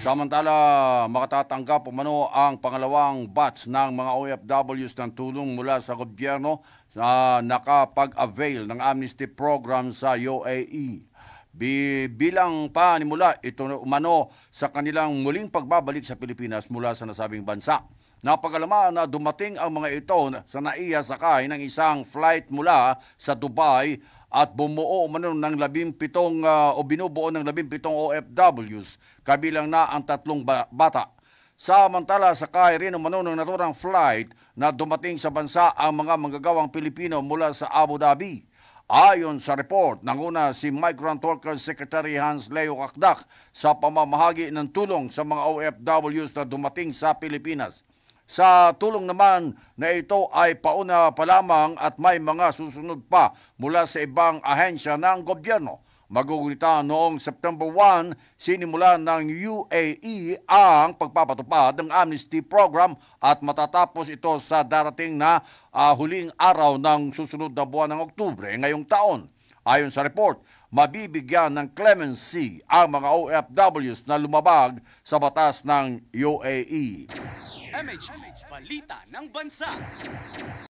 Samantala, makatatanggap umano ang pangalawang batch ng mga OFWs ng tulong mula sa gobyerno na nakapag-avail ng amnesty program sa UAE. Bilang panimula ito umano sa kanilang muling pagbabalik sa Pilipinas mula sa nasabing bansa. Napagalaman na dumating ang mga ito sa naiya sakay ng isang flight mula sa Dubai at bumuo umano ng 17 o binubuo ng 17 OFWs, kabilang na ang 3 bata. Samantala, sakay rin umano ng naturang flight na dumating sa bansa ang mga manggagawang Pilipino mula sa Abu Dhabi. Ayon sa report, nanguna si Migrant Workers Secretary Hans Leo Kakdak sa pamamahagi ng tulong sa mga OFWs na dumating sa Pilipinas. Sa tulong naman na ito ay pauna pa lamang at may mga susunod pa mula sa ibang ahensya ng gobyerno. Magugulita noong September 1, sinimulan ng UAE ang pagpapatupad ng amnesty program at matatapos ito sa darating na huling araw ng susunod na buwan ng Oktubre ngayong taon. Ayon sa report, mabibigyan ng clemency ang mga OFWs na lumabag sa batas ng UAE. MH, balita ng bansa.